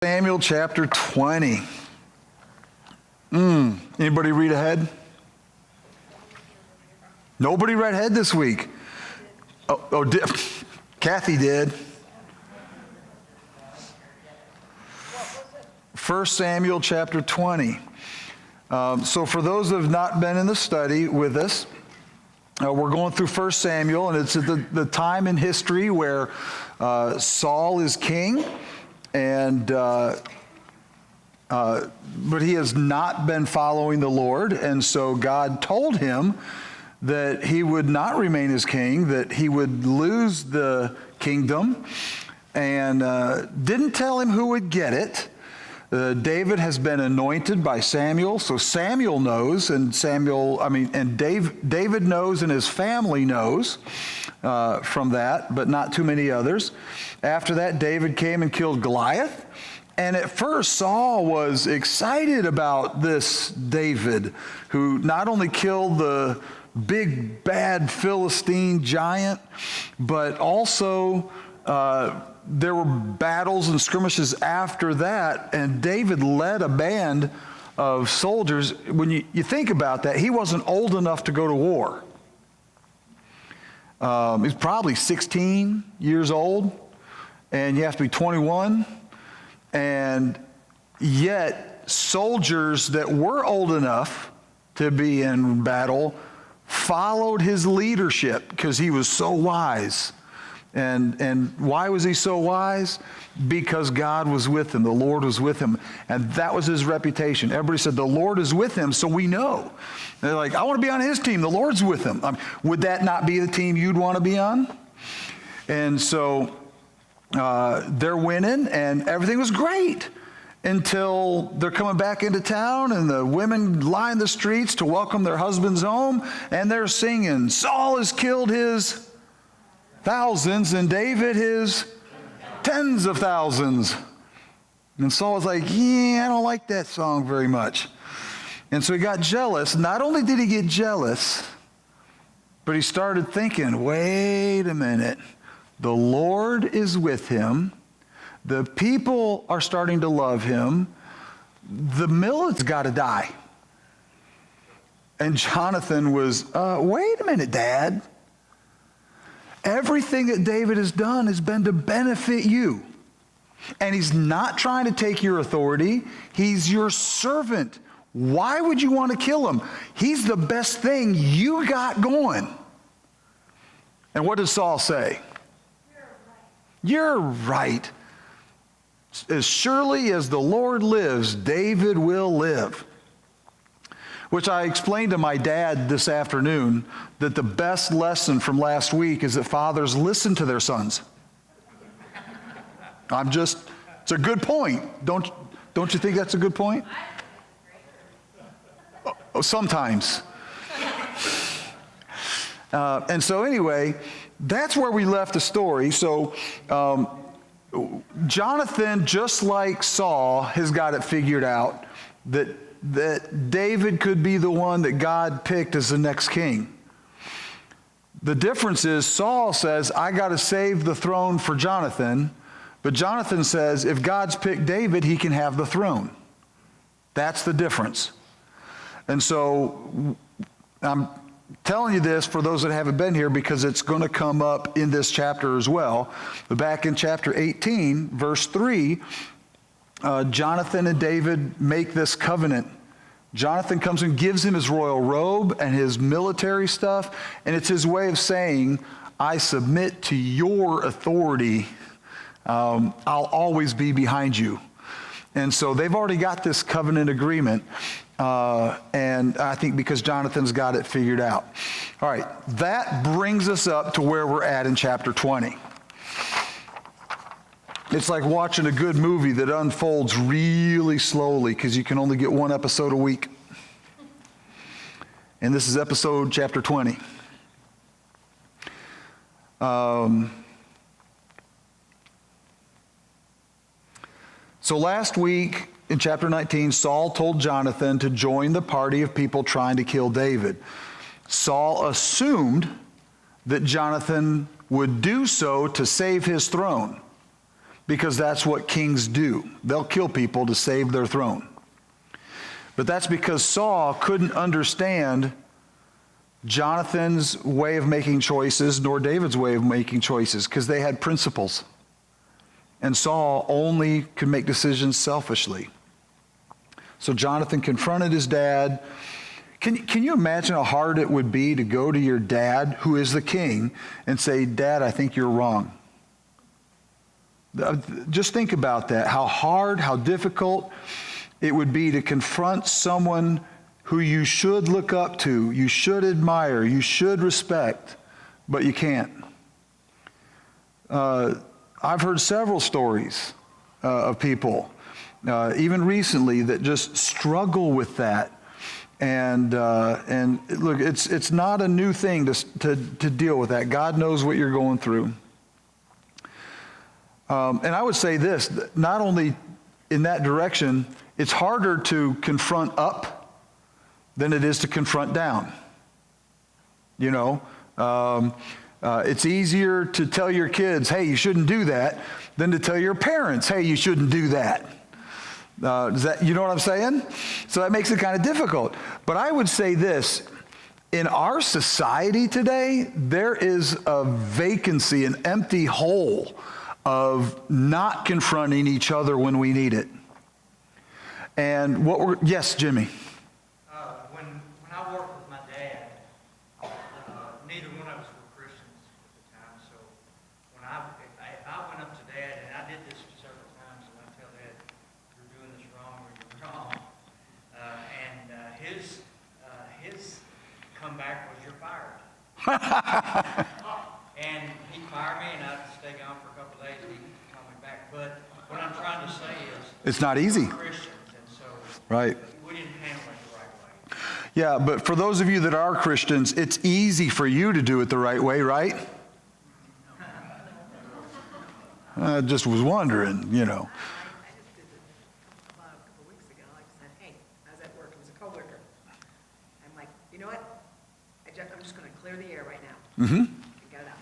Samuel chapter 20. Anybody read ahead? Nobody read ahead this week. Kathy did. 1 Samuel chapter 20. So for those who have not been in the study with us, we're going through 1 Samuel, and it's the time in history where Saul is king, and but he has not been following the Lord, and so God told him that he would not remain as king, that he would lose the kingdom, and didn't tell him who would get it. David has been anointed by Samuel, so Samuel knows, and David knows, and his family knows from that, but not too many others. After that, David came and killed Goliath, and at first Saul was excited about this David, who not only killed the big bad Philistine giant, but also there were battles and skirmishes after that, and David led a band of soldiers. When you think about that, he wasn't old enough to go to war. He's probably 16 years old, and you have to be 21. And yet, soldiers that were old enough to be in battle followed his leadership because he was so wise. And why was he so wise? Because God was with him. The Lord was with him. And that was his reputation. Everybody said, the Lord is with him, so we know. They're like, I want to be on his team. The Lord's with him. Would that not be the team you'd want to be on? And so they're winning, and everything was great until they're coming back into town, and the women line the streets to welcome their husbands home, and they're singing, Saul has killed his thousands, and David his tens of thousands. And Saul was like, I don't like that song very much. And so he got jealous. Not only did he get jealous, but he started thinking, wait a minute, the Lord is with him. The people are starting to love him. The millet's got to die. And Jonathan was, wait a minute, Dad. Everything that David has done has been to benefit you. And he's not trying to take your authority. He's your servant. Why would you want to kill him? He's the best thing you got going. And what does Saul say? You're right. As surely as the Lord lives, David will live. Which I explained to my dad this afternoon, that the best lesson from last week is that fathers listen to their sons. It's a good point. Don't you think that's a good point? Oh, sometimes. And so anyway, that's where we left the story. So Jonathan, just like Saul, has got it figured out that David could be the one that God picked as the next king. The difference is Saul says, I got to save the throne for Jonathan, but Jonathan says, if God's picked David, he can have the throne. That's the difference. And so I'm telling you this for those that haven't been here because it's going to come up in this chapter as well. But back in chapter 18, verse 3, Jonathan and David make this covenant. Jonathan comes and gives him his royal robe and his military stuff, and it's his way of saying, I submit to your authority. I'll always be behind you. And so they've already got this covenant agreement, and I think because Jonathan's got it figured out. All right, that brings us up to where we're at in chapter 20. It's like watching a good movie that unfolds really slowly because you can only get one episode a week. And this is chapter 20. So last week in chapter 19, Saul told Jonathan to join the party of people trying to kill David. Saul assumed that Jonathan would do so to save his throne, because that's what kings do. They'll kill people to save their throne. But that's because Saul couldn't understand Jonathan's way of making choices nor David's way of making choices, because they had principles. And Saul only could make decisions selfishly. So Jonathan confronted his dad. Can you imagine how hard it would be to go to your dad, who is the king, and say, Dad, I think you're wrong? Just think about that, how hard, how difficult it would be to confront someone who you should look up to, you should admire, you should respect, but you can't. I've heard several stories of people, even recently, that just struggle with that. And look, it's not a new thing to deal with that. God knows what you're going through. And I would say this, not only in that direction, it's harder to confront up than it is to confront down. You know, it's easier to tell your kids, hey, you shouldn't do that, than to tell your parents, hey, you shouldn't do that. You know what I'm saying? So that makes it kind of difficult. But I would say this, in our society today, there is a vacancy, an empty hole of not confronting each other when we need it. And yes, Jimmy. When I worked with my dad, neither one of us were Christians at the time. So if I went up to Dad, and I did this several times, and I tell Dad, you're doing this wrong or you're wrong, and his comeback was, you're fired. And he fired me, and I'd stay gone for a couple of days, and he'd call me back. But what I'm trying to say is, it's not easy. we're Christians, and so right. We didn't handle it the right way. Yeah, but for those of you that are Christians, it's easy for you to do it the right way, right? I just was wondering, you know. I just did it a couple weeks ago. I said, hey, I was at work. It was a coworker. I'm like, you know what? I'm just going to clear the air right now. Mm-hmm. And get it out.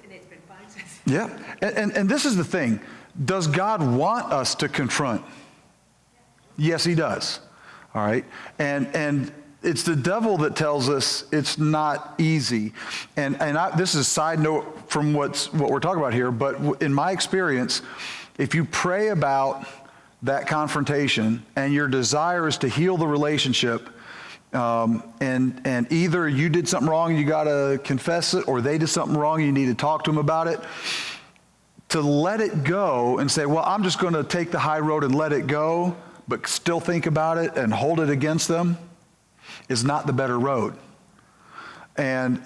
And it's been fine since. Yeah, and this is the thing. Does God want us to confront? Yes, he does. All right, and it's the devil that tells us it's not easy. And this is a side note from what we're talking about here, but in my experience, if you pray about that confrontation and your desire is to heal the relationship, and either you did something wrong, you got to confess it, or they did something wrong, you need to talk to them about it, to let it go and say, well, I'm just going to take the high road and let it go, but still think about it and hold it against them, is not the better road. And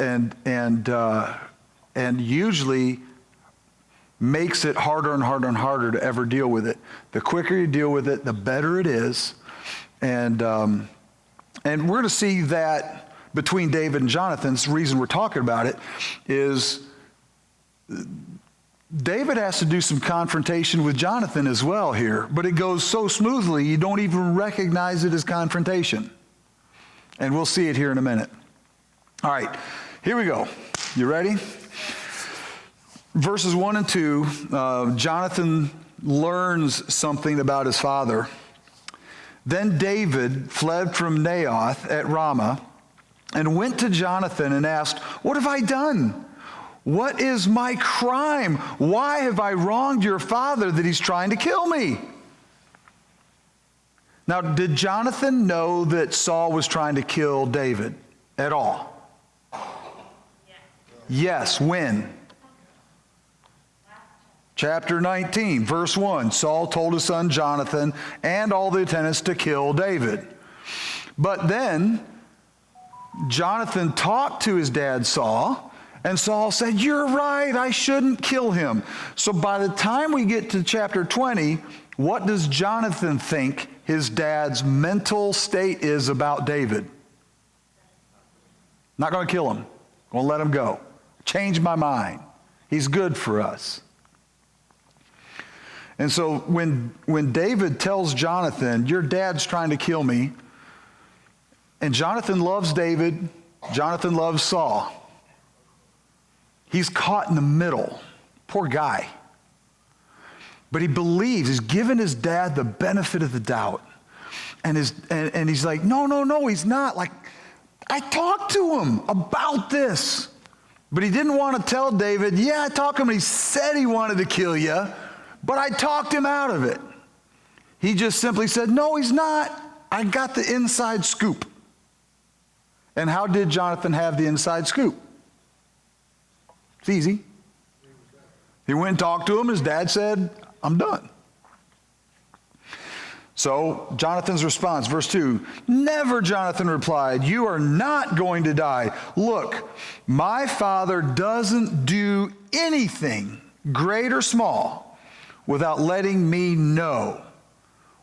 usually makes it harder and harder and harder to ever deal with it. The quicker you deal with it, the better it is. And we're going to see that between David and Jonathan. The reason we're talking about it is David has to do some confrontation with Jonathan as well here, but it goes so smoothly you don't even recognize it as confrontation. And we'll see it here in a minute. All right, here we go. You ready? Verses 1 and 2, Jonathan learns something about his father. Then David fled from Naioth at Ramah and went to Jonathan and asked, what have I done? What is my crime? Why have I wronged your father that he's trying to kill me? Now, did Jonathan know that Saul was trying to kill David at all? Yes. When? Chapter 19, verse 1. Saul told his son Jonathan and all the attendants to kill David. But then Jonathan talked to his dad Saul, and Saul said, you're right, I shouldn't kill him. So by the time we get to chapter 20, what does Jonathan think his dad's mental state is about David? Not going to kill him. Going to let him go. Change my mind. He's good for us. And so when David tells Jonathan, your dad's trying to kill me, and Jonathan loves David, Jonathan loves Saul, he's caught in the middle. Poor guy. But he believes, he's given his dad the benefit of the doubt. And he's like, no, he's not. Like, I talked to him about this. But he didn't want to tell David, yeah, I talked to him and he said he wanted to kill you, but I talked him out of it. He just simply said, no, he's not. I got the inside scoop. And how did Jonathan have the inside scoop? It's easy. He went and talked to him. His dad said, I'm done. So Jonathan's response, verse 2, never, Jonathan replied, you are not going to die. Look, my father doesn't do anything, great or small, without letting me know.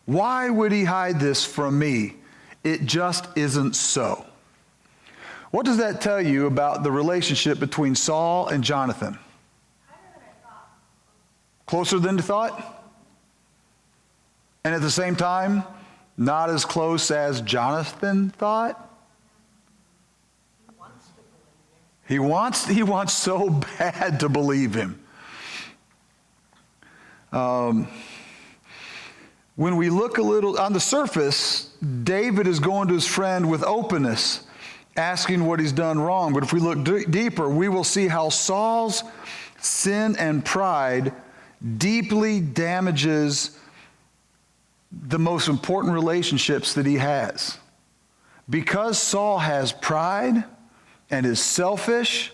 Why would he hide this from me? It just isn't so. What does that tell you about the relationship between Saul and Jonathan? Closer than you thought? And at the same time, not as close as Jonathan thought? He wants so bad to believe him. When we look a little on the surface, David is going to his friend with openness, asking what he's done wrong. But if we look deeper, we will see how Saul's sin and pride deeply damages the most important relationships that he has. Because Saul has pride and is selfish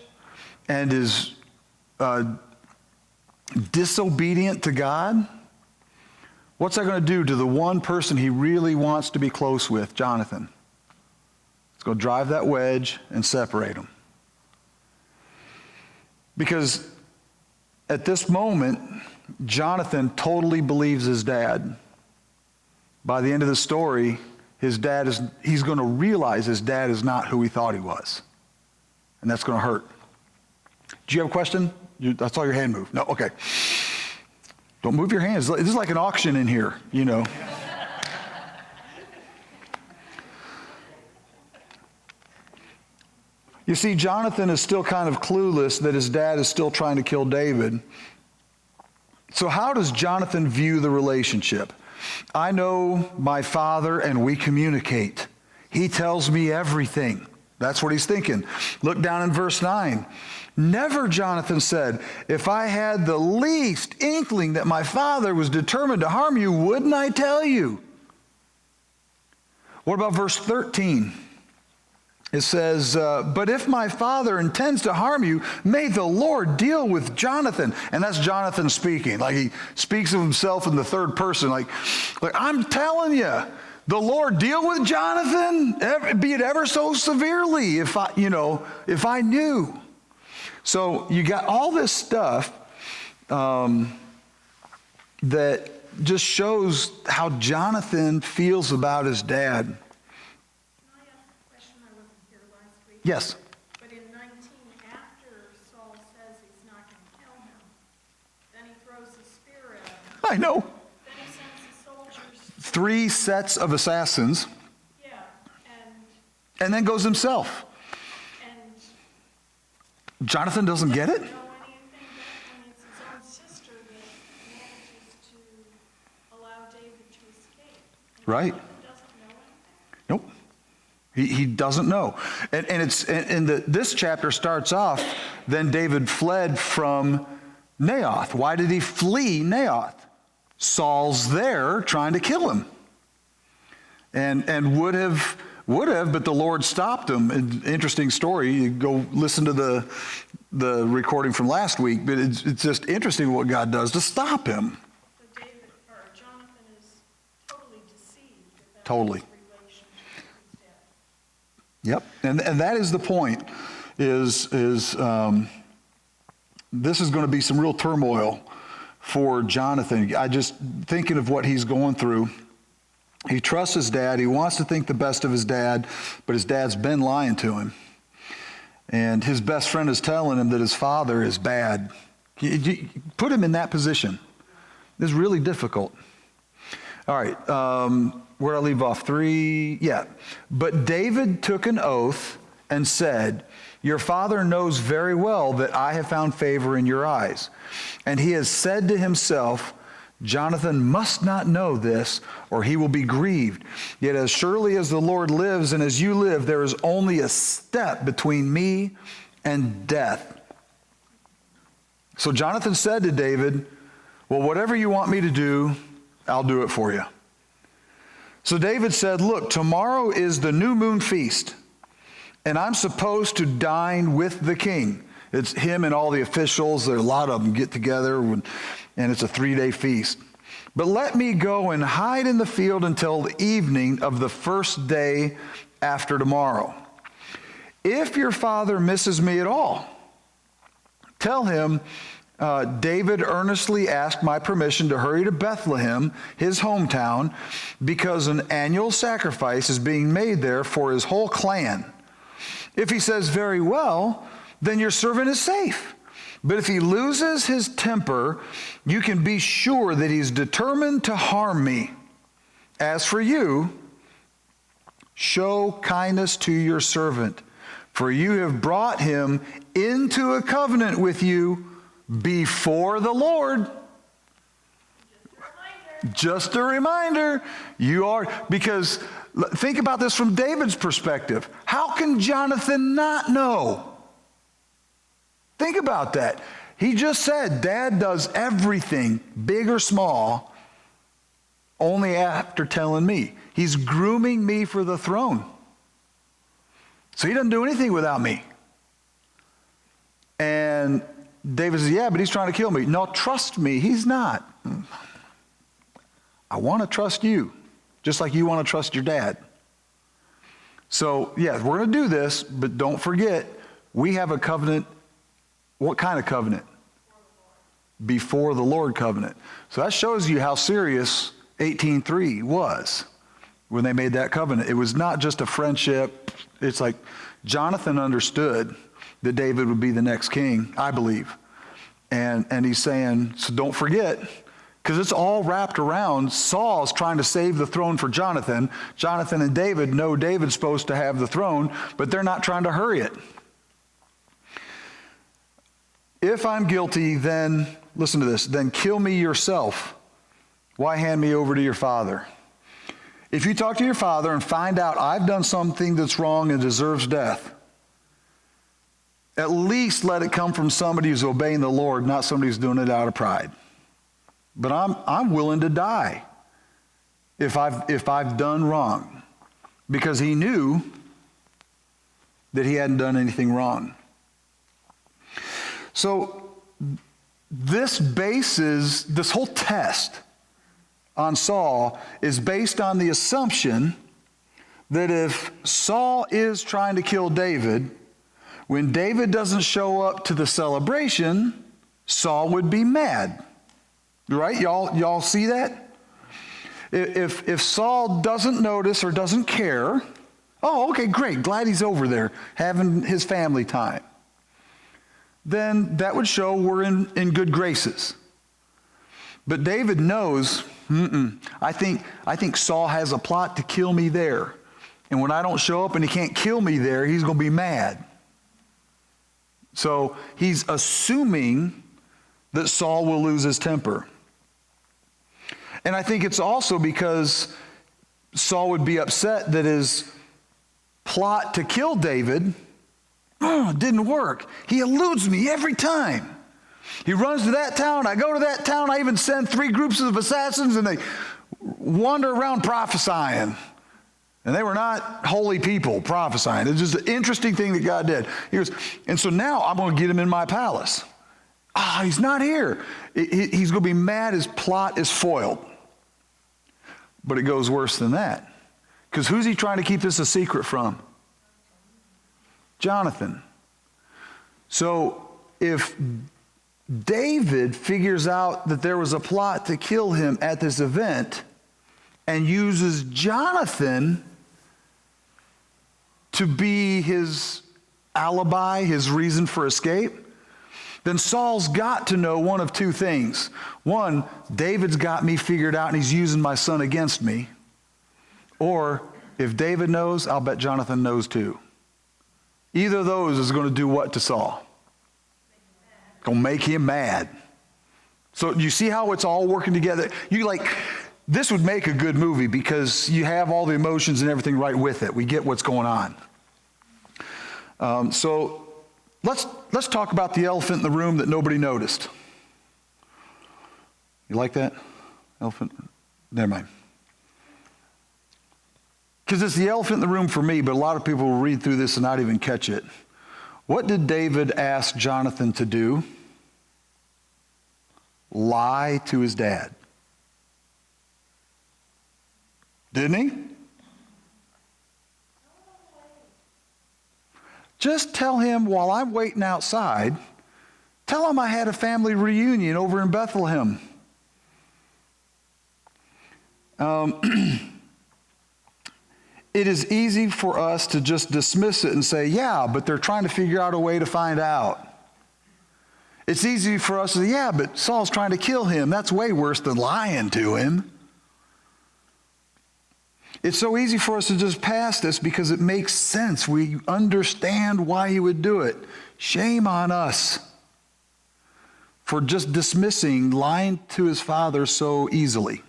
and is disobedient to God, what's that going to do to the one person he really wants to be close with, Jonathan? It's going to drive that wedge and separate them. Because at this moment, Jonathan totally believes his dad. By the end of the story, he's going to realize his dad is not who he thought he was. And that's going to hurt. Do you have a question? I saw your hand move. No? Okay. Don't move your hands. This is like an auction in here, you know. You see, Jonathan is still kind of clueless that his dad is still trying to kill David. So how does Jonathan view the relationship? I know my father and we communicate. He tells me everything. That's what he's thinking. Look down in verse 9. Never, Jonathan said, if I had the least inkling that my father was determined to harm you, wouldn't I tell you? What about verse 13? It says, but if my father intends to harm you, may the Lord deal with Jonathan. And that's Jonathan speaking. Like he speaks of himself in the third person. Like I'm telling you, the Lord deal with Jonathan, be it ever so severely, if I knew. So you got all this stuff that just shows how Jonathan feels about his dad. Yes. But in 19, after Saul says he's not going to kill him, then he throws the spear at him. I know. Then he sends the soldiers. 3 sets of assassins. Yeah, And then goes himself. and Jonathan doesn't get it? doesn't know anything when it's his own sister that manages to allow David to escape. And Right. Jonathan doesn't know anything. Nope. He doesn't know. And this chapter starts off, then David fled from Naioth. Why did he flee Naioth? Saul's there trying to kill him. And would have, but the Lord stopped him. Interesting story. You go listen to the recording from last week, but it's just interesting what God does to stop him. So Jonathan is totally deceived about Totally. his relationship with his dad. Yep, and that is the point, is this is going to be some real turmoil for Jonathan. I just, thinking of what he's going through, he trusts his dad, he wants to think the best of his dad, but his dad's been lying to him. And his best friend is telling him that his father is bad. Put him in that position. It's really difficult. All right, where did I leave off? 3, yeah. But David took an oath and said, your father knows very well that I have found favor in your eyes. And he has said to himself, Jonathan must not know this, or he will be grieved. Yet as surely as the Lord lives and as you live, there is only a step between me and death." So Jonathan said to David, "Well, whatever you want me to do, I'll do it for you." So David said, "Look, tomorrow is the new moon feast, and I'm supposed to dine with the king." It's him and all the officials. There are a lot of them get together, and it's a 3-day feast. "But let me go and hide in the field until the evening of the first day after tomorrow. If your father misses me at all, tell him, David earnestly asked my permission to hurry to Bethlehem, his hometown, because an annual sacrifice is being made there for his whole clan. If he says, 'Very well,' then your servant is safe. But if he loses his temper, you can be sure that he's determined to harm me. As for you, show kindness to your servant, for you have brought him into a covenant with you before the Lord." Just a reminder. You are, because think about this from David's perspective. How can Jonathan not know? Think about that. He just said, Dad does everything, big or small, only after telling me. He's grooming me for the throne. So he doesn't do anything without me. And David says, "Yeah, but he's trying to kill me." "No, trust me, he's not. I want to trust you, just like you want to trust your dad. So, yeah, we're going to do this, but don't forget, we have a covenant." What kind of covenant? Before the Lord covenant. So that shows you how serious 18:3 was when they made that covenant. It was not just a friendship. It's like Jonathan understood that David would be the next king, I believe. And he's saying, so don't forget, because it's all wrapped around Saul's trying to save the throne for Jonathan. Jonathan and David know David's supposed to have the throne, but they're not trying to hurry it. "If I'm guilty, then," listen to this, "then kill me yourself. Why hand me over to your father? If you talk to your father and find out I've done something that's wrong and deserves death, at least let it come from somebody who's obeying the Lord, not somebody who's doing it out of pride. But I'm willing to die if I've done wrong," because he knew that he hadn't done anything wrong. So this whole test on Saul is based on the assumption that if Saul is trying to kill David, when David doesn't show up to the celebration, Saul would be mad. Right? Y'all see that? If Saul doesn't notice or doesn't care, "Oh, okay, great, glad he's over there having his family time," then that would show we're in good graces. But David knows, I think Saul has a plot to kill me there. And when I don't show up and he can't kill me there, he's going to be mad. So he's assuming that Saul will lose his temper. And I think it's also because Saul would be upset that his plot to kill David didn't work. He eludes me every time. He runs to that town. I go to that town. I even send 3 groups of assassins, and they wander around prophesying. And they were not holy people prophesying. It's just an interesting thing that God did. He goes, and so now I'm going to get him in my palace. He's not here. He's going to be mad. His plot is foiled. But it goes worse than that. Because who's he trying to keep this a secret from? Jonathan. So if David figures out that there was a plot to kill him at this event and uses Jonathan to be his alibi, his reason for escape, then Saul's got to know one of 2 things. One, David's got me figured out and he's using my son against me. Or if David knows, I'll bet Jonathan knows too. Either of those is going to do what to Saul? Going to make him mad. So you see how it's all working together? This would make a good movie because you have all the emotions and everything right with it. We get what's going on. So let's talk about the elephant in the room that nobody noticed. You like that? Elephant? Never mind. Because it's the elephant in the room for me, but a lot of people will read through this and not even catch it. What did David ask Jonathan to do? Lie to his dad. Didn't he? Just tell him while I'm waiting outside, tell him I had a family reunion over in Bethlehem. It is easy for us to just dismiss it and say, yeah, but they're trying to figure out a way to find out. It's easy for us to say, yeah, but Saul's trying to kill him. That's way worse than lying to him. It's so easy for us to just pass this because it makes sense. We understand why he would do it. Shame on us for just dismissing lying to his father so easily.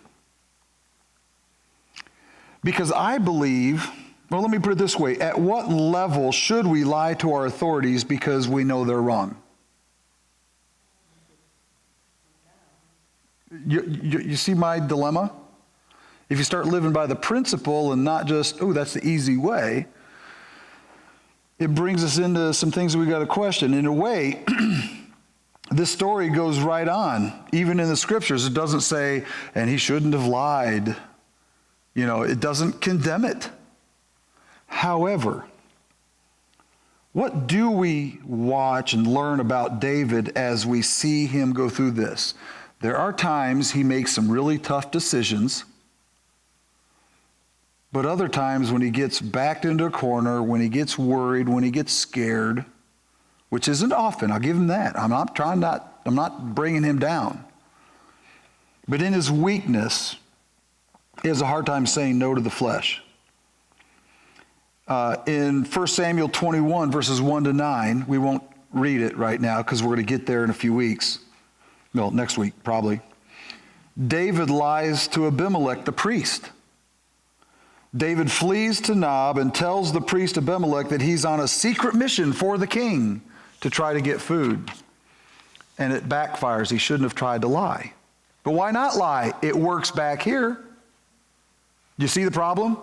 Because I believe, well, let me put it this way. At what level should we lie to our authorities because we know they're wrong? You see my dilemma? If you start living by the principle and not just, oh, that's the easy way, it brings us into some things we got to question. In a way, this story goes right on. Even in the scriptures, it doesn't say, and he shouldn't have lied. You know, it doesn't condemn it. However, what do we watch and learn about David as we see him go through this? There are times he makes some really tough decisions, but other times when he gets backed into a corner, when he gets worried, when he gets scared, which isn't often, I'll give him that. I'm not bringing him down. But in his weakness, he has a hard time saying no to the flesh. In 1 Samuel 21, verses 1 to 9, we won't read it right now because we're going to get there in a few weeks. Well, next week, probably. David lies to Abimelech, the priest. David flees to Nob and tells the priest Abimelech that he's on a secret mission for the king to try to get food. And it backfires. He shouldn't have tried to lie. But why not lie? It works back here. You see the problem?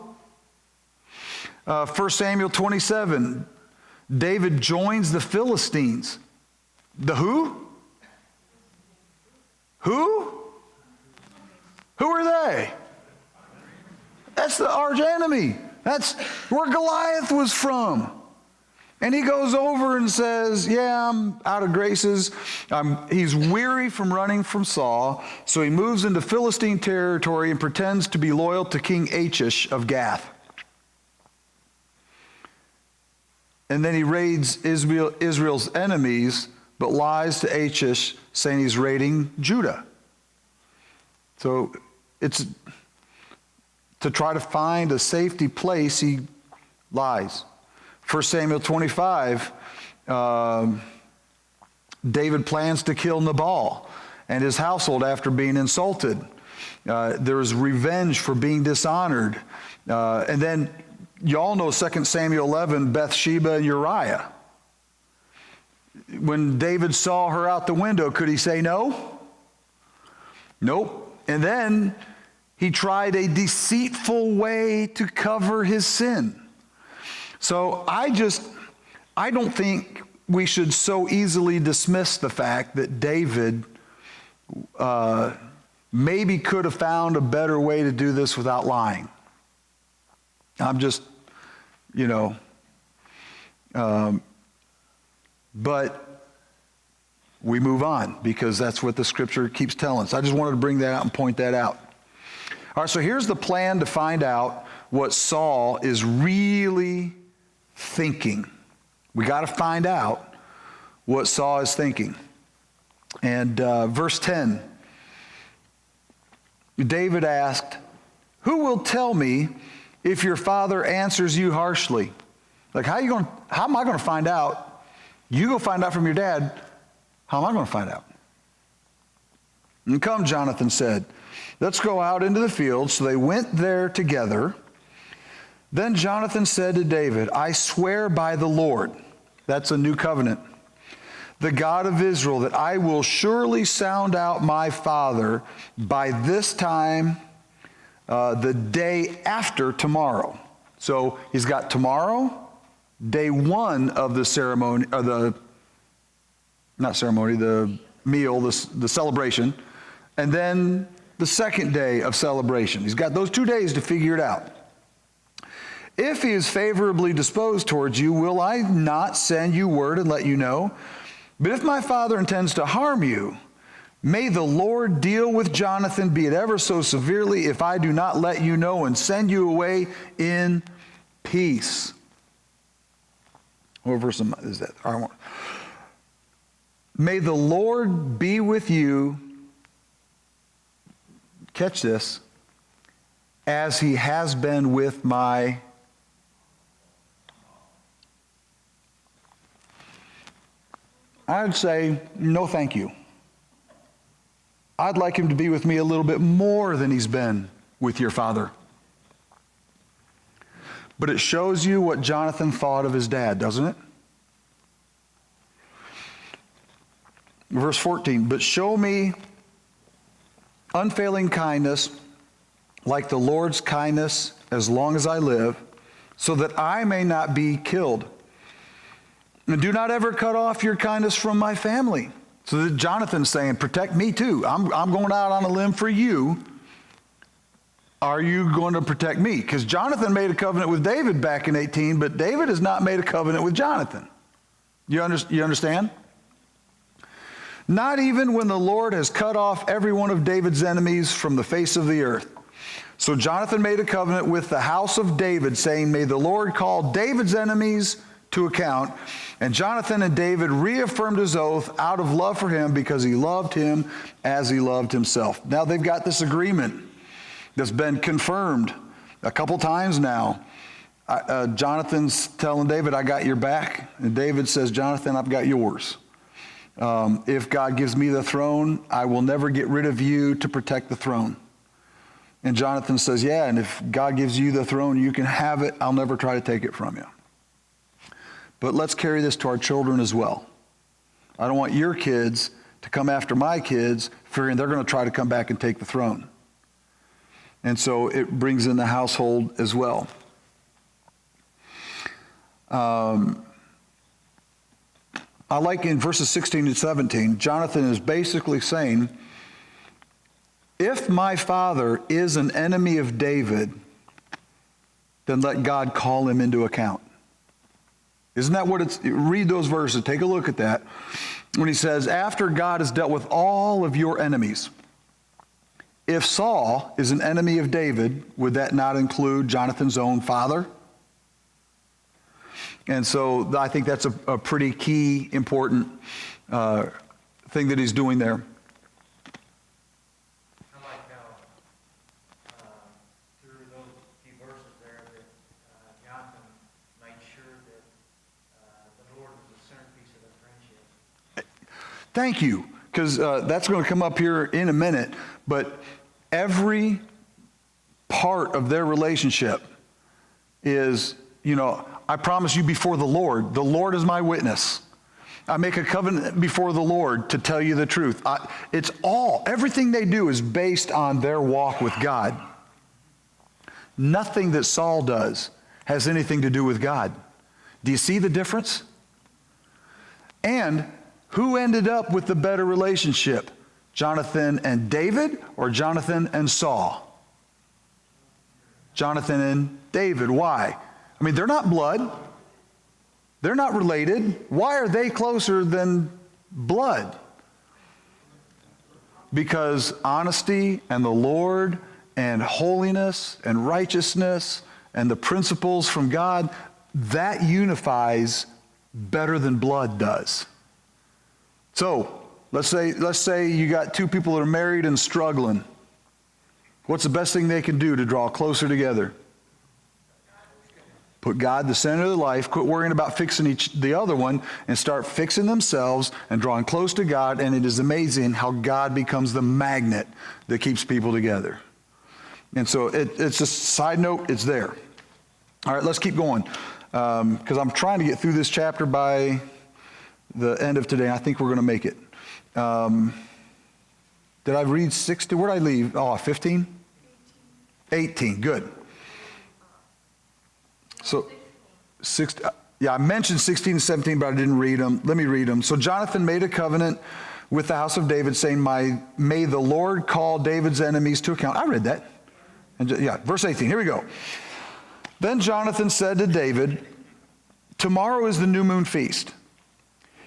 1 Samuel 27, David joins the Philistines. The who? Who? Who are they? That's the arch enemy. That's where Goliath was from. And he goes over and says, yeah, I'm out of graces. He's weary from running from Saul, so he moves into Philistine territory and pretends to be loyal to King Achish of Gath. And then he raids Israel's enemies, but lies to Achish, saying he's raiding Judah. So it's to try to find a safety place, he lies. 1 Samuel 25, David plans to kill Nabal and his household after being insulted. There's revenge for being dishonored. And then you all know 2 Samuel 11, Bathsheba and Uriah. When David saw her out the window, could he say no? Nope. And then he tried a deceitful way to cover his sin. So I don't think we should so easily dismiss the fact that David maybe could have found a better way to do this without lying. I'm just, but we move on because that's what the scripture keeps telling us. I just wanted to bring that out and point that out. All right, so here's the plan to find out what Saul is really thinking. We got to find out what Saul is thinking. And verse 10, David asked, "Who will tell me if your father answers you harshly?" Like, how am I going to find out? You go find out from your dad. How am I going to find out? And come, Jonathan said, let's go out into the field. So they went there together. Then Jonathan said to David, I swear by the Lord, that's a new covenant, the God of Israel, that I will surely sound out my father by this time, the day after tomorrow. So he's got tomorrow, day one of the ceremony, or the meal, the celebration, and then the second day of celebration. He's got those 2 days to figure it out. If he is favorably disposed towards you, will I not send you word and let you know? But if my father intends to harm you, may the Lord deal with Jonathan, be it ever so severely, if I do not let you know and send you away in peace. What verse is that? May the Lord be with you, catch this, as he has been with my I'd say, no thank you. I'd like him to be with me a little bit more than he's been with your father. But it shows you what Jonathan thought of his dad, doesn't it? Verse 14, but show me unfailing kindness like the Lord's kindness as long as I live, so that I may not be killed. And do not ever cut off your kindness from my family. So that Jonathan's saying, protect me too. I'm going out on a limb for you. Are you going to protect me? Because Jonathan made a covenant with David back in 18, but David has not made a covenant with Jonathan. You understand? Not even when the Lord has cut off every one of David's enemies from the face of the earth. So Jonathan made a covenant with the house of David, saying, may the Lord call David's enemies to account. And Jonathan and David reaffirmed his oath out of love for him, because he loved him as he loved himself. Now they've got this agreement that's been confirmed a couple times now. Jonathan's telling David, I got your back. And David says, Jonathan, I've got yours. If God gives me the throne, I will never get rid of you to protect the throne. And Jonathan says, yeah, and if God gives you the throne, you can have it. I'll never try to take it from you. But let's carry this to our children as well. I don't want your kids to come after my kids, figuring they're going to try to come back and take the throne. And so it brings in the household as well. I like in verses 16 and 17, Jonathan is basically saying, if my father is an enemy of David, then let God call him into account. Isn't that what it's, read those verses, take a look at that. When he says, after God has dealt with all of your enemies, if Saul is an enemy of David, would that not include Jonathan's own father? And so I think that's a pretty key, important thing that he's doing there. I like how through those few verses there that Jonathan made sure that the Lord was the centerpiece of the friendship. Thank you, because that's going to come up here in a minute. But every part of their relationship is, I promise you before the Lord is my witness. I make a covenant before the Lord to tell you the truth. Everything they do is based on their walk with God. Nothing that Saul does has anything to do with God. Do you see the difference? And who ended up with the better relationship? Jonathan and David, or Jonathan and Saul? Jonathan and David. Why? I mean, they're not blood. They're not related. Why are they closer than blood? Because honesty and the Lord and holiness and righteousness and the principles from God, that unifies better than blood does. So, let's say you got two people that are married and struggling. What's the best thing they can do to draw closer together? Put God the center of their life, quit worrying about fixing the other one, and start fixing themselves and drawing close to God, and it is amazing how God becomes the magnet that keeps people together. And so it's just a side note, it's there. All right, let's keep going, because I'm trying to get through this chapter by the end of today. I think we're going to make it. Did I read 60? Where did I leave? Oh, 15? 18, good. So, I mentioned 16 and 17, but I didn't read them. Let me read them. So Jonathan made a covenant with the house of David, saying, may the Lord call David's enemies to account. I read that. And verse 18, here we go. Then Jonathan said to David, tomorrow is the new moon feast.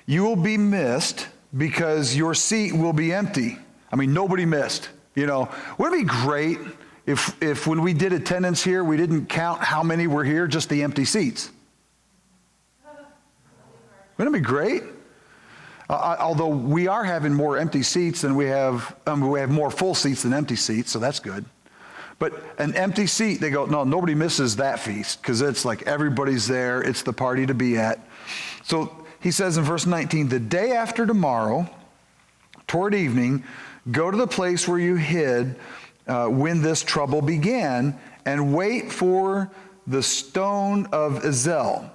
You will be missed because your seat will be empty. I mean, nobody missed. Wouldn't it be great if when we did attendance here, we didn't count how many were here, just the empty seats? Wouldn't it be great? Although we are having more empty seats than we have more full seats than empty seats, so that's good. But an empty seat, they go, no, nobody misses that feast, because it's like everybody's there. It's the party to be at. So he says in verse 19, the day after tomorrow, toward evening, go to the place where you hid when this trouble began, and wait for the stone of Ezel.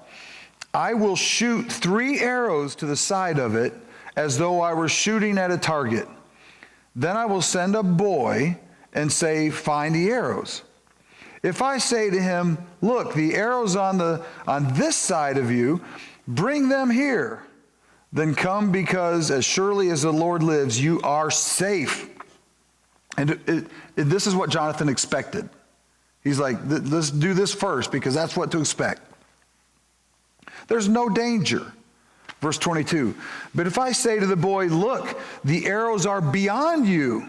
I will shoot 3 arrows to the side of it, as though I were shooting at a target. Then I will send a boy and say, find the arrows. If I say to him, look, the arrows on this side of you, bring them here, then come, because as surely as the Lord lives, you are safe. And this is what Jonathan expected. He's like, let's do this first, because that's what to expect. There's no danger. Verse 22, but if I say to the boy, look, the arrows are beyond you,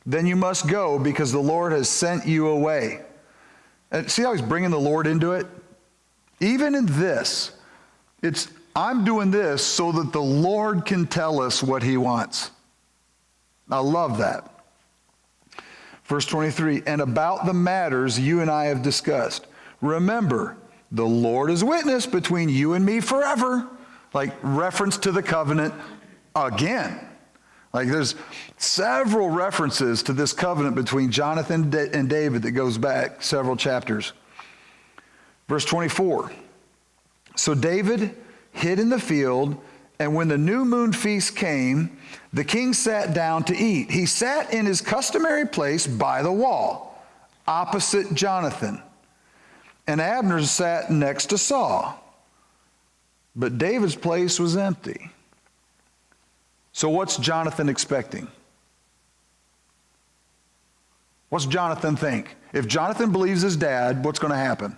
then you must go, because the Lord has sent you away. And see how he's bringing the Lord into it? Even in this, I'm doing this so that the Lord can tell us what he wants. I love that. Verse 23, and about the matters you and I have discussed, remember, the Lord is witness between you and me forever. Like reference to the covenant again. Like there's several references to this covenant between Jonathan and David that goes back several chapters. Verse 24, so David hid in the field, and when the new moon feast came, the king sat down to eat. He sat in his customary place by the wall, opposite Jonathan. And Abner sat next to Saul. But David's place was empty. So what's Jonathan expecting? What's Jonathan think? If Jonathan believes his dad, what's going to happen?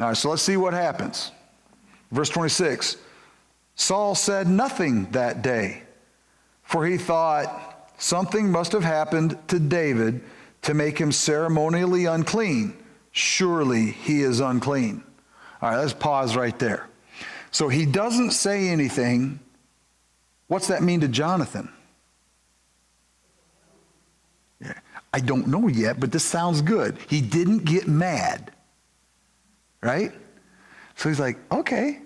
All right, so let's see what happens. Verse 26, Saul said nothing that day, for he thought something must have happened to David to make him ceremonially unclean. Surely he is unclean. All right, let's pause right there. So he doesn't say anything. What's that mean to Jonathan? Yeah, I don't know yet, but this sounds good. He didn't get mad. Right? So he's like, okay,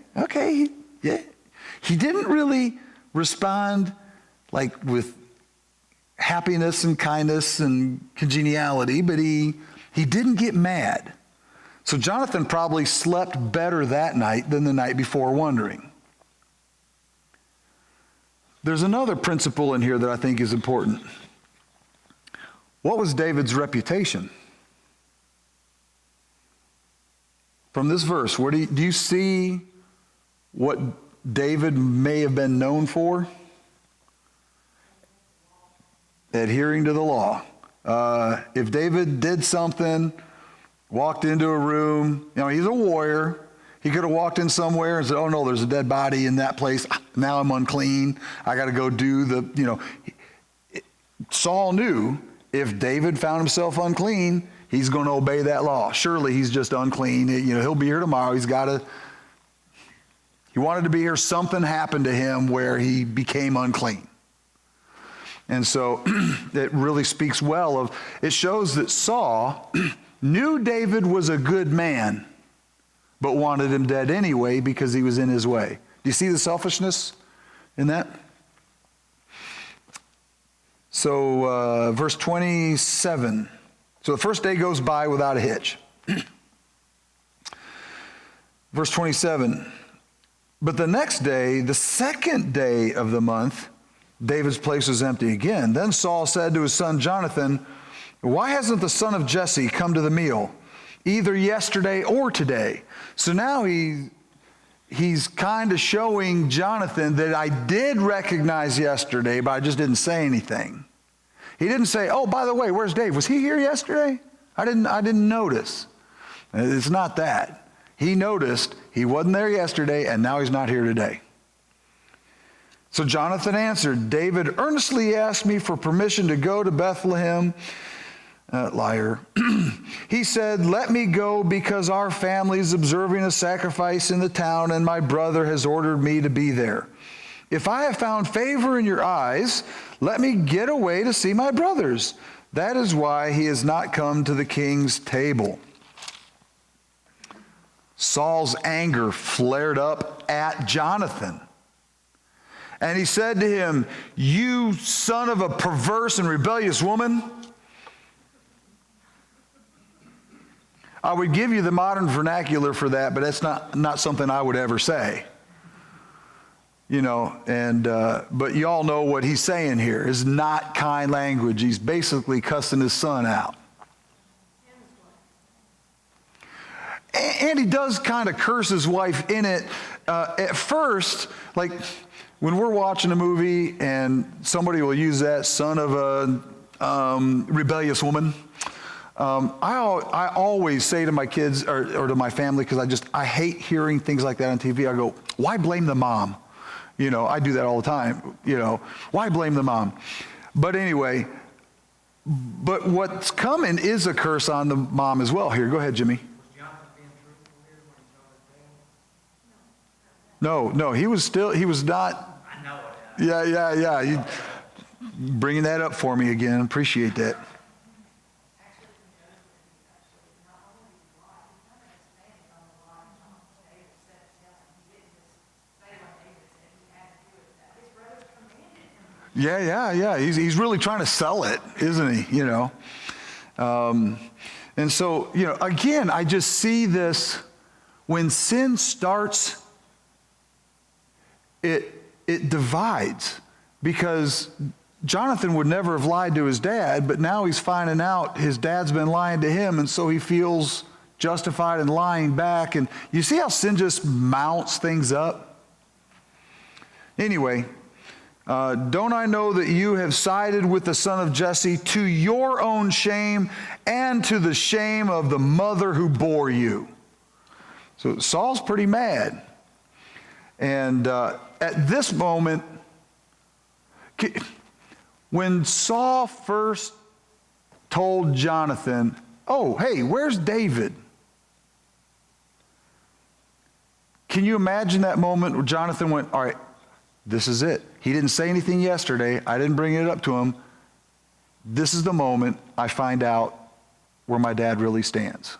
yeah. He didn't really respond like with happiness and kindness and congeniality, but he didn't get mad. So Jonathan probably slept better that night than the night before, wondering. There's another principle in here that I think is important. What was David's reputation? From this verse, where do you see what David may have been known for? Adhering to the law. If David did something, walked into a room, he's a warrior. He could have walked in somewhere and said, oh no, there's a dead body in that place. Now I'm unclean. I got to go do Saul knew if David found himself unclean, he's going to obey that law. Surely he's just unclean. He'll be here tomorrow. He wanted to be here. Something happened to him where he became unclean. And so it really speaks well of, it shows that Saul knew David was a good man, but wanted him dead anyway because he was in his way. Do you see the selfishness in that? So verse 27. So the first day goes by without a hitch. Verse 27. But the next day, the second day of the month, David's place was empty again. Then Saul said to his son Jonathan, why hasn't the son of Jesse come to the meal, either yesterday or today? So now he's kind of showing Jonathan that I did recognize yesterday, but I just didn't say anything. He didn't say, oh, by the way, where's Dave? Was he here yesterday? I didn't notice. It's not that. He noticed he wasn't there yesterday, and now he's not here today. So Jonathan answered, David earnestly asked me for permission to go to Bethlehem. Liar. He said, let me go because our family is observing a sacrifice in the town, and my brother has ordered me to be there. If I have found favor in your eyes, let me get away to see my brothers. That is why he has not come to the king's table. Saul's anger flared up at Jonathan. And he said to him, you son of a perverse and rebellious woman. I would give you the modern vernacular for that, but that's not something I would ever say. You know, and but you all know what he's saying here is not kind language. He's basically cussing his son out. And he does kind of curse his wife in it. At first, like when we're watching a movie and somebody will use that son of a rebellious woman, I always say to my kids or to my family, because I hate hearing things like that on TV, I go, why blame the mom? You know, I do that all the time. You know, why blame the mom? But anyway, but what's coming is a curse on the mom as well. Here, go ahead, Jimmy. Was Jonathan being truthful here when he told his dad? No, he was not. I know it. Yeah. You bringing that up for me again. Appreciate that. Yeah. He's really trying to sell it, isn't he? You know. And so, you know, again, I just see this when sin starts, it divides, because Jonathan would never have lied to his dad, but now he's finding out his dad's been lying to him, and so he feels justified in lying back. And you see how sin just mounts things up? Anyway, don't I know that you have sided with the son of Jesse to your own shame and to the shame of the mother who bore you? So Saul's pretty mad. And at this moment, when Saul first told Jonathan, oh, hey, where's David? Can you imagine that moment where Jonathan went, all right, this is it. He didn't say anything yesterday. I didn't bring it up to him. This is the moment I find out where my dad really stands.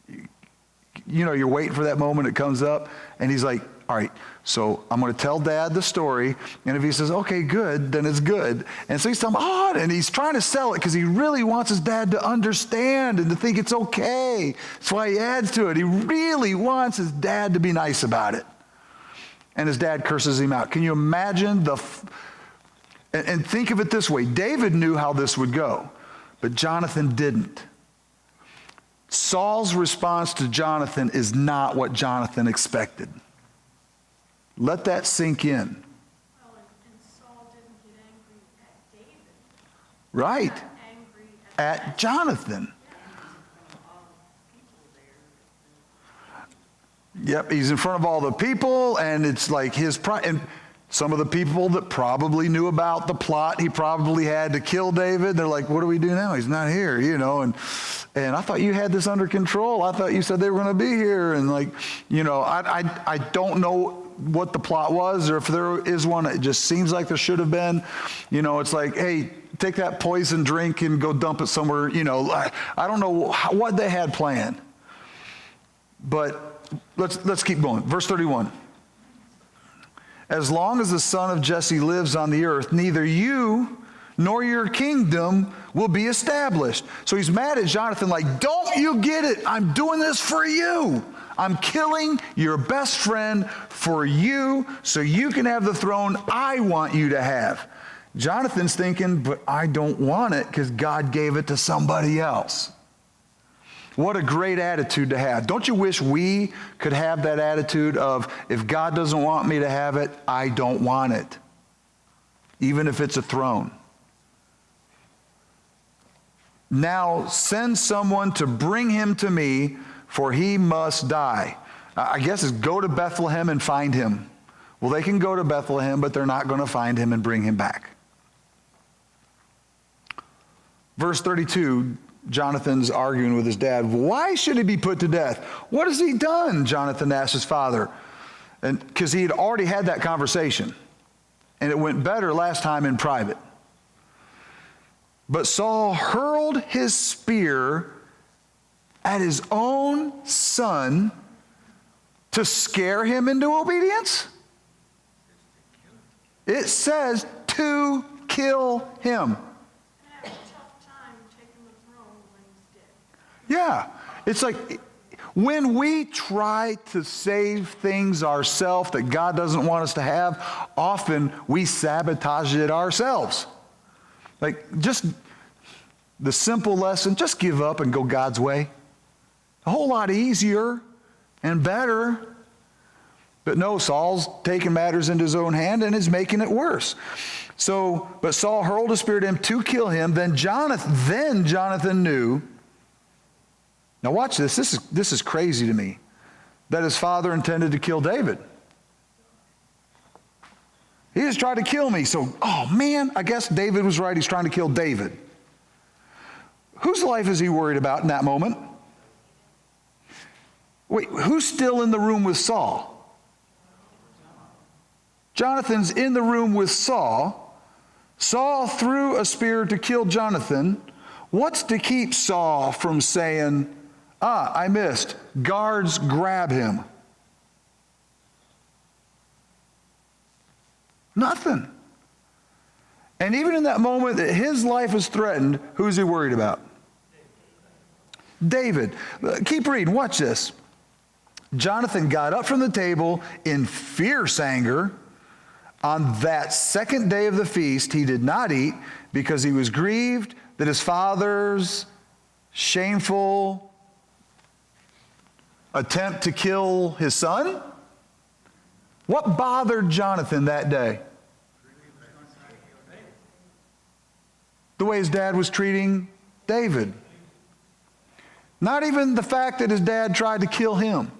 You know, you're waiting for that moment. It comes up, and he's like, all right, so I'm going to tell Dad the story, and if he says, okay, good, then it's good. And so he's telling him, and he's trying to sell it because he really wants his dad to understand and to think it's okay. That's why he adds to it. He really wants his dad to be nice about it. And his dad curses him out. Can you imagine and think of it this way. David knew how this would go, but Jonathan didn't. Saul's response to Jonathan is not what Jonathan expected. Let that sink in. Well, and Saul didn't get angry at David. Right. He got angry At Jonathan. Yep, he's in front of all the people, and it's like his pride. And some of the people that probably knew about the plot, he probably had to kill David. They're like, what do we do now? He's not here, you know. And I thought you had this under control. I thought you said they were going to be here. And like, you know, I don't know what the plot was, or if there is one. It just seems like there should have been. You know, it's like, hey, take that poison drink and go dump it somewhere, you know. I don't know what they had planned. But let's keep going. Verse 31. As long as the son of Jesse lives on the earth, neither you nor your kingdom will be established. So he's mad at Jonathan, like, don't you get it? I'm doing this for you. I'm killing your best friend for you so you can have the throne I want you to have. Jonathan's thinking, but I don't want it because God gave it to somebody else. What a great attitude to have. Don't you wish we could have that attitude of, if God doesn't want me to have it, I don't want it, even if it's a throne. Now send someone to bring him to me, for he must die. I guess it's go to Bethlehem and find him. Well, they can go to Bethlehem, but they're not going to find him and bring him back. Verse 32, Jonathan's arguing with his dad. Why should he be put to death? What has he done? Jonathan asked his father. And because he had already had that conversation. And it went better last time in private. But Saul hurled his spear at his own son to scare him into obedience? It says to kill him. I had a tough time taking the throne when he's dead. Yeah, it's like when we try to save things ourselves that God doesn't want us to have, often we sabotage it ourselves. Like, just the simple lesson, just give up and go God's way. A whole lot easier and better. But no, Saul's taking matters into his own hand and is making it worse. But Saul hurled a spear at him to kill him. Then Jonathan knew. Now watch this. This is crazy to me. That his father intended to kill David. He just tried to kill me. So, oh man, I guess David was right. He's trying to kill David. Whose life is he worried about in that moment? Wait, who's still in the room with Saul? Jonathan's in the room with Saul. Saul threw a spear to kill Jonathan. What's to keep Saul from saying, I missed. Guards, grab him. Nothing. And even in that moment that his life is threatened, who's he worried about? David. Keep reading. Watch this. Jonathan got up from the table in fierce anger. On that second day of the feast, he did not eat because he was grieved that his father's shameful attempt to kill his son. What bothered Jonathan that day? The way his dad was treating David. Not even the fact that his dad tried to kill him.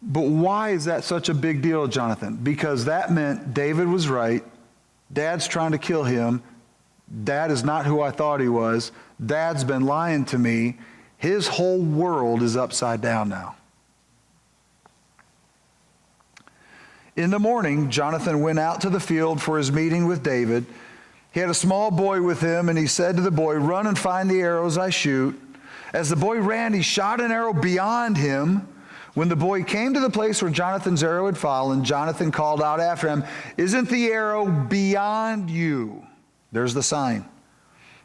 But why is that such a big deal, Jonathan? Because that meant David was right. Dad's trying to kill him. Dad is not who I thought he was. Dad's been lying to me. His whole world is upside down now. In the morning, Jonathan went out to the field for his meeting with David. He had a small boy with him, and he said to the boy, "Run and find the arrows I shoot." As the boy ran, he shot an arrow beyond him. When the boy came to the place where Jonathan's arrow had fallen, Jonathan called out after him, "Isn't the arrow beyond you?" There's the sign.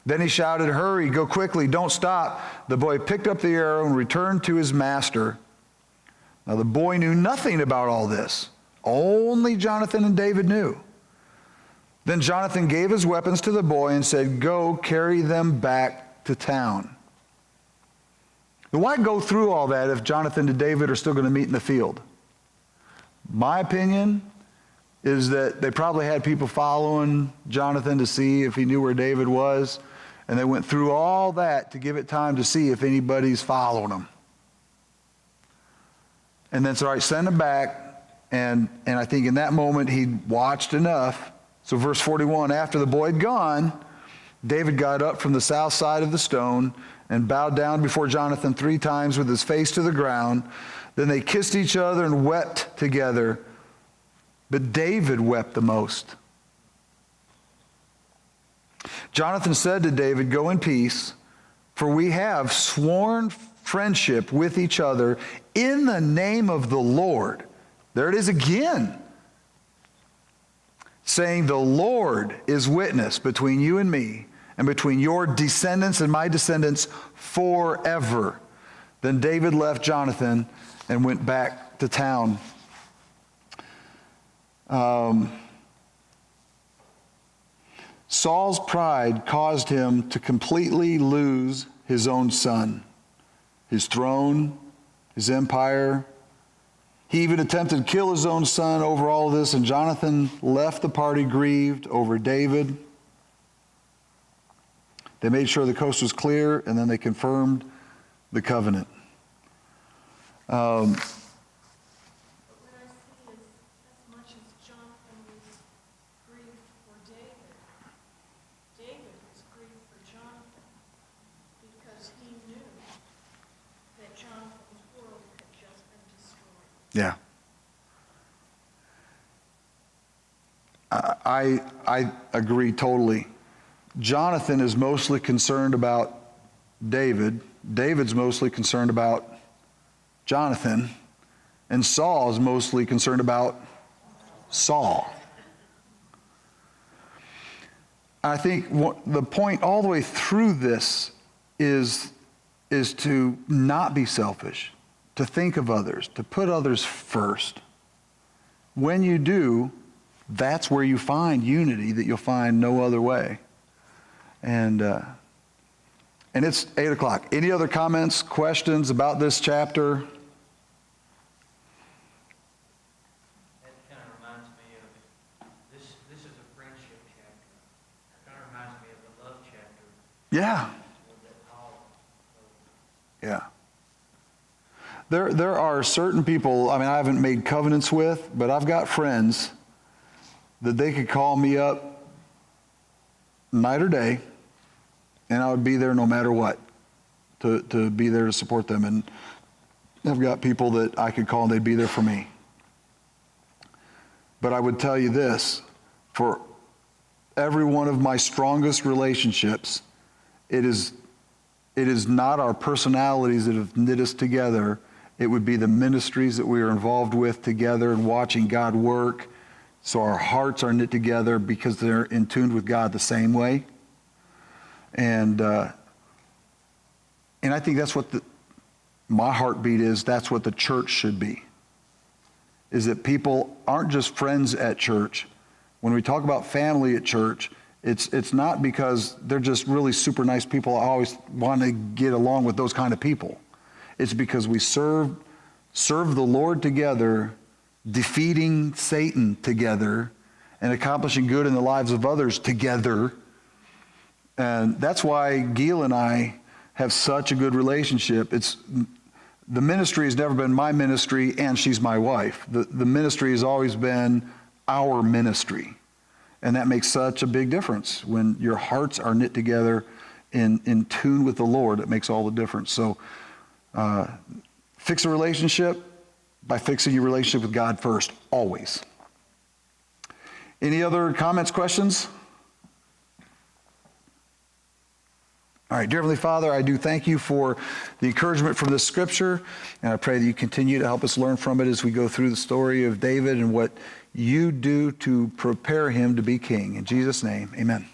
Then he shouted, "Hurry, go quickly, don't stop." The boy picked up the arrow and returned to his master. Now the boy knew nothing about all this. Only Jonathan and David knew. Then Jonathan gave his weapons to the boy and said, "Go, carry them back to town." Now, why go through all that if Jonathan and David are still going to meet in the field? My opinion is that they probably had people following Jonathan to see if he knew where David was, and they went through all that to give it time to see if anybody's following him. And then, all right, send him back. And I think in that moment he watched enough. So verse 41, after the boy had gone, David got up from the south side of the stone and bowed down before Jonathan 3 times with his face to the ground. Then they kissed each other and wept together. But David wept the most. Jonathan said to David, "Go in peace, for we have sworn friendship with each other in the name of the Lord." There it is again, saying, "The Lord is witness between you and me, and between your descendants and my descendants forever." Then David left Jonathan and went back to town. Saul's pride caused him to completely lose his own son, his throne, his empire. He even attempted to kill his own son over all of this, and Jonathan left the party grieved over David. They made sure the coast was clear, and then they confirmed the covenant. But what I see is, as much as Jonathan was grieved for David, David was grieved for Jonathan because he knew that Jonathan's world had just been destroyed. Yeah. I agree totally. Jonathan is mostly concerned about David. David's mostly concerned about Jonathan. And Saul is mostly concerned about Saul. I think the point all the way through this is to not be selfish, to think of others, to put others first. When you do, that's where you find unity that you'll find no other way. And it's 8 o'clock. Any other comments, questions about this chapter? That kind of reminds me of, this is a friendship chapter. It kind of reminds me of the love chapter. Yeah. That Paul wrote. Yeah. There are certain people, I mean, I haven't made covenants with, but I've got friends that they could call me up night or day, and I would be there no matter what, to be there to support them. And I've got people that I could call and they'd be there for me. But I would tell you this, for every one of my strongest relationships, it is not our personalities that have knit us together. It would be the ministries that we are involved with together and watching God work. So our hearts are knit together because they're in tune with God the same way. And I think that's what my heartbeat is. That's what the church should be. Is that people aren't just friends at church. When we talk about family at church, it's not because they're just really super nice people. I always want to get along with those kind of people. It's because we serve the Lord together, defeating Satan together, and accomplishing good in the lives of others together. And that's why Gil and I have such a good relationship. The ministry has never been my ministry, and she's my wife. The ministry has always been our ministry. And that makes such a big difference. When your hearts are knit together in tune with the Lord, it makes all the difference. So fix a relationship by fixing your relationship with God first, always. Any other comments, questions? All right, dear Heavenly Father, I do thank you for the encouragement from this scripture, and I pray that you continue to help us learn from it as we go through the story of David and what you do to prepare him to be king. In Jesus' name, amen.